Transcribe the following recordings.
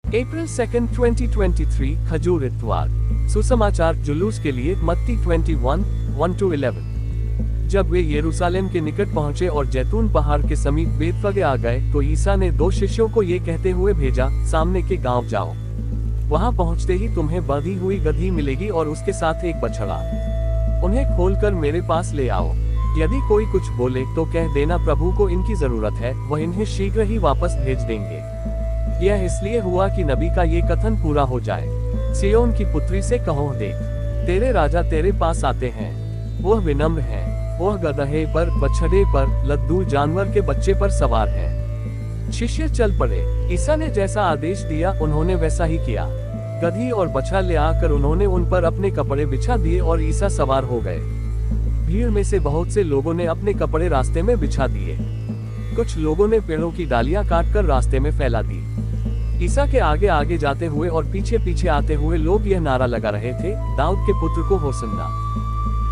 अप्रैल 2, 2023 खजूर इतवार। सुसमाचार जुलूस के लिए मत्ती 21, 1-11। जब वे यरूशलेम के निकट पहुंचे और जैतून पहाड़ के समीप बेतफगे आ गए तो ईसा ने 2 शिष्यों को ये कहते हुए भेजा, सामने के गांव जाओ। वहां पहुंचते ही तुम्हें बंधी हुई गदही मिलेगी और उसके साथ एक बछड़ा। उन्हें खोलकर मेरे पास ले आओ। यदि कोई कुछ बोले तो कह देना प्रभु को इनकी जरूरत है, वह इन्हें शीघ्र ही वापस भेज देंगे। यह इसलिए हुआ कि नबी का ये कथन पूरा हो जाए, सियोन की पुत्री से कहो, देख तेरे राजा तेरे पास आते हैं, वह विनम्र है, वह गदहे पर, बछड़े पर, लद्दू जानवर के बच्चे पर सवार है। शिष्य चल पड़े। ईसा ने जैसा आदेश दिया उन्होंने वैसा ही किया। गधी और बछड़ा ले आकर उन्होंने उन पर अपने कपड़े बिछा दिए और ईसा सवार हो गए। भीड़ में से बहुत से लोगों ने अपने कपड़े रास्ते में बिछा दिए। कुछ लोगों ने पेड़ों की डालियां काटकर रास्ते में फैला दी। ईसा के आगे आगे जाते हुए और पीछे पीछे आते हुए लोग यह नारा लगा रहे थे, दाऊद के पुत्र को होसन्ना।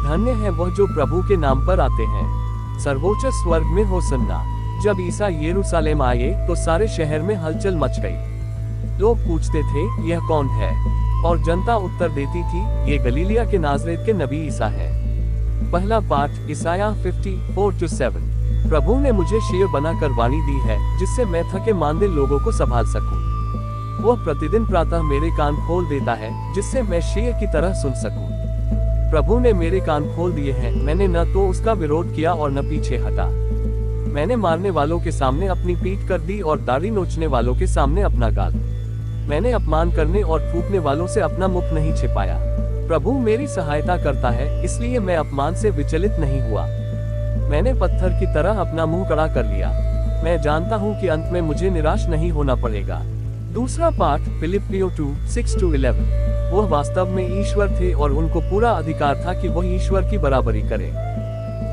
धन्य है वह जो प्रभु के नाम पर आते हैं, सर्वोच्च स्वर्ग में होसन्ना। जब ईसा यरूशलेम आए तो सारे शहर में हलचल मच गई। लोग पूछते थे, यह कौन है? और जनता उत्तर देती थी, ये गलीलिया के नाजरेत के नबी ईसा है। पहला पाठ ईसाया 54-7। प्रभु ने मुझे शेर बनाकर वाणी दी है, जिससे मैं थके मांदे लोगों को संभाल सकूं। वह प्रतिदिन प्रातः मेरे कान खोल देता है, जिससे मैं शेर की तरह सुन सकूं। प्रभु ने मेरे कान खोल दिए हैं, मैंने न तो उसका विरोध किया और न पीछे हटा। मैंने मारने वालों के सामने अपनी पीठ कर दी और दाढ़ी नोचने वालों के सामने अपना गाल। मैंने अपमान करने और थूकने वालों से अपना मुख नहीं छिपाया। प्रभु मेरी सहायता करता है, इसलिए मैं अपमान से विचलित नहीं हुआ। मैंने पत्थर की तरह अपना मुंह कड़ा कर लिया। मैं जानता हूँ कि अंत में मुझे निराश नहीं होना पड़ेगा। दूसरा पाठ फिलिप्पियों 2:6-11। वह वास्तव में ईश्वर थे और उनको पूरा अधिकार था कि वह ईश्वर की बराबरी करें।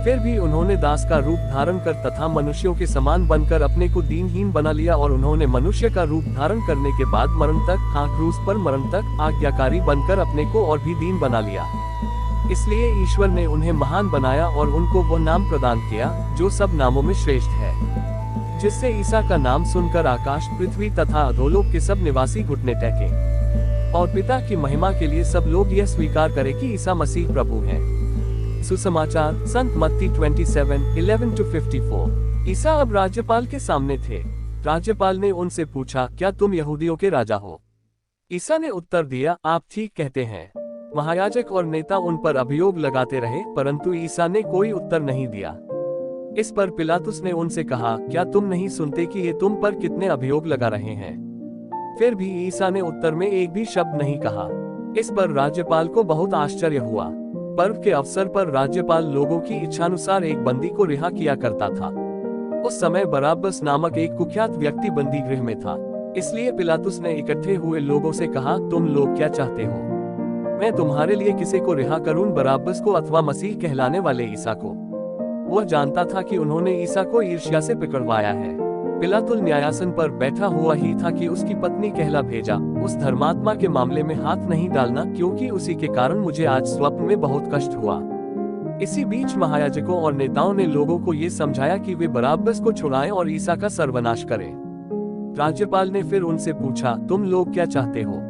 फिर भी उन्होंने दास का रूप धारण कर तथा मनुष्यों के समान बनकर अपने को दीनहीन बना लिया और उन्होंने मनुष्य का रूप धारण करने के बाद मरण तक, हाँ क्रूस पर मरण तक आज्ञाकारी बनकर अपने को और भी दीन बना लिया। इसलिए ईश्वर ने उन्हें महान बनाया और उनको वह नाम प्रदान किया जो सब नामों में श्रेष्ठ है, जिससे ईसा का नाम सुनकर आकाश, पृथ्वी तथा अधोलोक के सब निवासी घुटने टेकें और पिता की महिमा के लिए सब लोग यह स्वीकार करें कि ईसा मसीह प्रभु है। सुसमाचार संत मत्ती 27:11-54। ईसा अब राज्यपाल के सामने थे। राज्यपाल ने उनसे पूछा, क्या तुम यहूदियों के राजा हो? ईसा ने उत्तर दिया, आप ठीक कहते हैं। महायाजक और नेता उन पर अभियोग लगाते रहे, परंतु ईसा ने कोई उत्तर नहीं दिया। इस पर पिलातुस ने उनसे कहा, क्या तुम नहीं सुनते कि ये तुम पर कितने अभियोग लगा रहे हैं? फिर भी ईसा ने उत्तर में एक भी शब्द नहीं कहा। इस पर राज्यपाल को बहुत आश्चर्य हुआ। पर्व के अवसर पर राज्यपाल लोगों की इच्छानुसार एक बंदी को रिहा किया करता था। उस समय बराब्बस नामक एक कुख्यात व्यक्ति बंदी गृह में था। इसलिए पिलातुस ने इकट्ठे हुए लोगों से कहा, तुम लोग क्या चाहते हो? मैं तुम्हारे लिए किसे को रिहा करूं, बराब्बस को अथवा मसीह कहलाने वाले ईसा को? वह जानता था कि उन्होंने ईसा को ईर्ष्या से पकड़वाया है। पिलातुस न्यायासन पर बैठा हुआ ही था कि उसकी पत्नी कहला भेजा, उस धर्मात्मा के मामले में हाथ नहीं डालना, क्योंकि उसी के कारण मुझे आज स्वप्न में बहुत कष्ट हुआ। इसी बीच महायाजकों और नेताओं ने लोगों को ये समझाया कि वे बराब्बस को छुड़ाएं और ईसा का सर्वनाश करें। राज्यपाल ने फिर उनसे पूछा, तुम लोग क्या चाहते हो?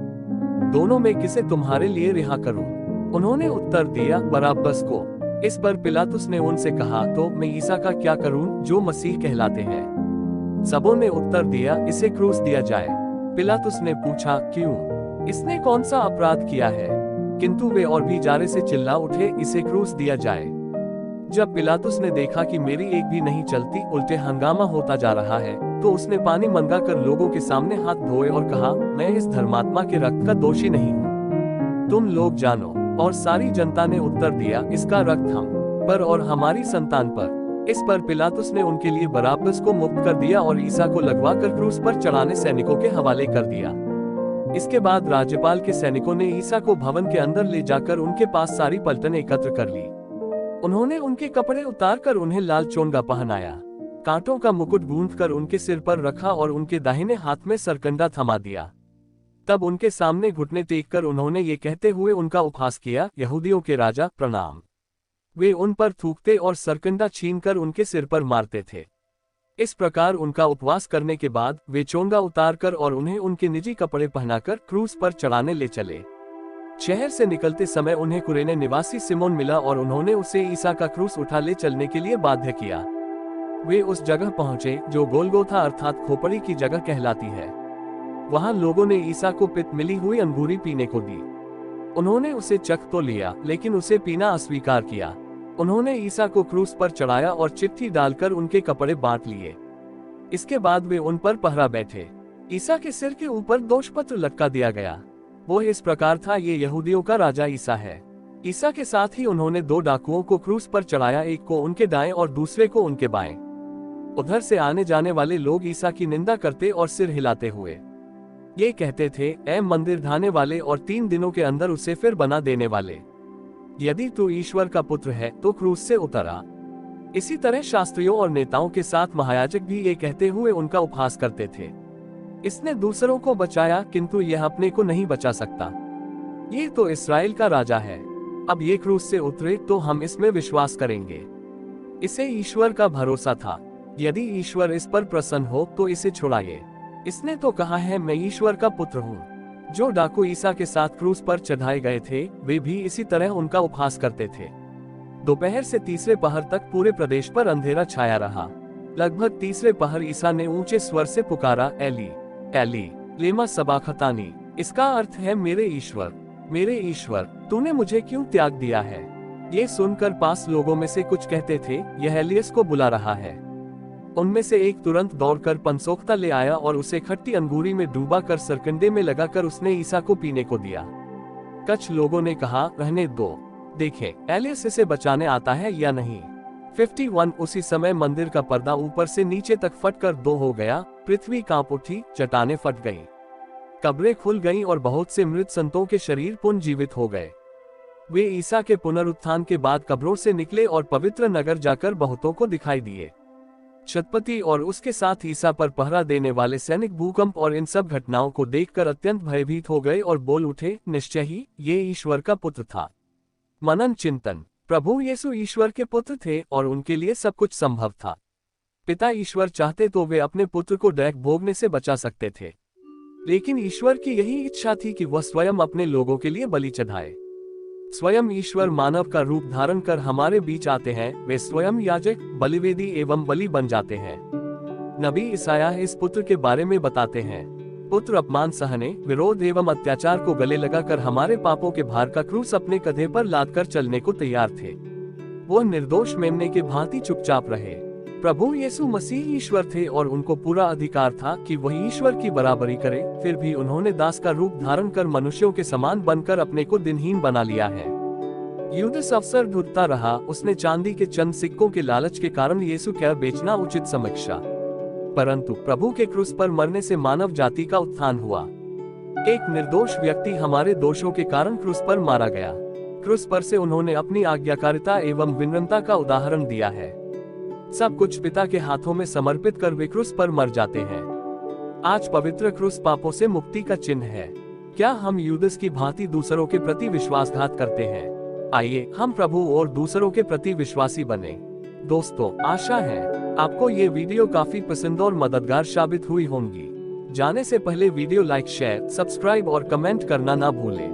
दोनों में किसे तुम्हारे लिए रिहा करूं? उन्होंने उत्तर दिया, बराब्बस को। इस पर पिलातुस ने उनसे कहा, तो मैं ईसा का क्या करूं जो मसीह कहलाते हैं? सबों ने उत्तर दिया, इसे क्रूस दिया जाए। पिलातुस ने पूछा, क्यों? इसने कौन सा अपराध किया है? किंतु वे और भी जारे से चिल्ला उठे, इसे क्रूस दिया जाए। जब पिलातुस ने देखा कि मेरी एक भी नहीं चलती, उल्टे हंगामा होता जा रहा है, तो उसने पानी मंगाकर लोगों के सामने हाथ धोए और कहा, मैं इस धर्मात्मा के रक्त का दोषी नहीं हूँ, तुम लोग जानो। और सारी जनता ने उत्तर दिया, इसका रक्त हम पर और हमारी संतान पर। इस पर पिलातुस ने उनके लिए बराब्बस को मुक्त कर दिया और ईसा को लगवाकर क्रूस पर चढ़ाने सैनिकों के हवाले कर दिया। इसके बाद राज्यपाल के सैनिकों ने ईसा को भवन के अंदर ले जाकर उनके पास सारी पलटन एकत्र कर ली। उन्होंने उनके कपड़े उतारकर उन्हें लाल चोंगा पहनाया, कांटों का मुकुट गूंथकर उनके सिर पर रखा और उनके दाहिने हाथ में सरकंडा थमा दिया। तब उनके सामने घुटने टेककर उन्होंने ये कहते हुए उनका उपहास किया, यहूदियों के राजा प्रणाम। वे उन पर थूकते और सरकंडा छीनकर उनके सिर पर मारते थे। इस प्रकार उनका उपवास करने के बाद वे चोंगा उतारकर और उन्हें उनके निजी कपड़े पहनाकर क्रूस पर चढ़ाने ले चले। शहर से निकलते समय उन्हें कुरेने निवासी सिमोन मिला और उन्होंने उसे ईसा का क्रूस उठा ले चलने के लिए बाध्य किया। वे उस जगह पहुंचे जो गोलगोथा अर्थात खोपड़ी की जगह कहलाती है। वहां लोगों ने ईसा को पित्त मिली हुई अंगूरी पीने को दी। उन्होंने उसे चख तो लिया, लेकिन उसे पीना अस्वीकार किया। उन्होंने ईसा को क्रूस पर चढ़ाया और चिट्ठी डालकर उनके कपड़े बांट लिए। इसके बाद वे उन पर पहरा बैठे। ईसा के सिर के ऊपर दोषपत्र लटका दिया गया। वो इस प्रकार था, ये यहूदियों का राजा ईसा है। ईसा के साथ ही उन्होंने 2 डाकुओं को क्रूस पर चढ़ाया, एक को उनके दाएं और दूसरे को उनके बाएं। उधर से आने जाने वाले लोग ईसा की निंदा करते और सिर हिलाते हुए ये कहते थे, ऐ मंदिर ढाने वाले और 3 दिनों के अंदर उसे फिर बना देने वाले, यदि तू ईश्वर का पुत्र है तो क्रूस से उतरा। इसी तरह शास्त्रियों और नेताओं के साथ महायाजक भी ये कहते हुए उनका उपहास करते थे, इसने दूसरों को बचाया किंतु यह अपने को नहीं बचा सकता। ये तो इस्राएल का राजा है। अब ये क्रूस से उतरे तो हम इसमें विश्वास करेंगे। इसे ईश्वर का भरोसा था, यदि ईश्वर इस पर प्रसन्न हो तो इसे छुड़ाइए। इसने तो कहा है, मैं ईश्वर का पुत्र हूँ। जो डाकू ईसा के साथ क्रूस पर चढ़ाए गए थे वे भी इसी तरह उनका उपहास करते थे। दोपहर से तीसरे पहर तक पूरे प्रदेश पर अंधेरा छाया रहा। लगभग तीसरे पहर ईसा ने ऊंचे स्वर से पुकारा, एली एली लेमा सबखतानी। इसका अर्थ है, मेरे ईश्वर तूने मुझे क्यों त्याग दिया है। ये सुनकर पास लोगों में से कुछ कहते थे, यह एलियस को बुला रहा है। उनमें से एक तुरंत दौड़कर पंसोख्ता ले आया और उसे खट्टी अंगूरी में डूबा कर सरकंडे में लगाकर उसने ईसा को पीने को दिया। कुछ लोगों ने कहा, रहने दो, देखें एलियस इसे बचाने आता है या नहीं। 51 उसी समय मंदिर का पर्दा ऊपर से नीचे तक फटकर 2 हो गया। पृथ्वी कांप उठी, चट्टानें फट गईं, कब्रें खुल गईं और बहुत से मृत संतों के शरीर पुनर्जीवित हो गए। वे ईसा के पुनरुत्थान के बाद कब्रों से निकले और पवित्र नगर जाकर बहुतों को दिखाई दिए। शतपति और उसके साथ ईसा पर पहरा देने वाले सैनिक भूकंप और इन सब घटनाओं को देखकर अत्यंत भयभीत हो गए और बोल उठे, निश्चय ही ये ईश्वर का पुत्र था। मनन चिंतन। प्रभु यीशु ईश्वर के पुत्र थे और उनके लिए सब कुछ संभव था। पिता ईश्वर चाहते तो वे अपने पुत्र को डैक भोगने से बचा सकते थे, लेकिन ईश्वर की यही इच्छा थी कि वह स्वयं अपने लोगों के लिए बलि चढ़ाए। स्वयं ईश्वर मानव का रूप धारण कर हमारे बीच आते हैं। वे स्वयं याजक, बलिवेदी एवं बलि बन जाते हैं। नबी ईसाया इस पुत्र के बारे में बताते हैं, पुत्र अपमान सहने, विरोध एवं अत्याचार को गले लगाकर हमारे पापों के भार का क्रूस अपने कंधे पर लादकर चलने को तैयार थे। वो निर्दोष मेमने के भांति चुपचाप रहे। प्रभु यीशु मसीह ईश्वर थे और उनको पूरा अधिकार था कि वह ईश्वर की बराबरी करे। फिर भी उन्होंने दास का रूप धारण कर मनुष्यों के समान बनकर अपने को दिनहीन बना लिया है। यूदस अफसर ढूंढता रहा। उसने चांदी के चंद सिक्कों के लालच के कारण यीशु को बेचना उचित समझा, परंतु प्रभु के क्रूस पर मरने से मानव जाति का उत्थान हुआ। एक निर्दोष व्यक्ति हमारे दोषों के कारण क्रूस पर मारा गया। क्रूस पर से उन्होंने अपनी आज्ञाकारिता एवं विनम्रता का उदाहरण दिया है। सब कुछ पिता के हाथों में समर्पित कर वे क्रूस पर मर जाते हैं। आज पवित्र क्रूस पापों से मुक्ति का चिन्ह है। क्या हम यूदस की भांति दूसरों के प्रति विश्वासघात करते हैं? आइए हम प्रभु और दूसरों के प्रति विश्वासी बने। दोस्तों, आशा है आपको ये वीडियो काफी पसंद और मददगार साबित हुई होंगी। जाने से पहले वीडियो लाइक, शेयर, सब्सक्राइब और कमेंट करना ना भूलें।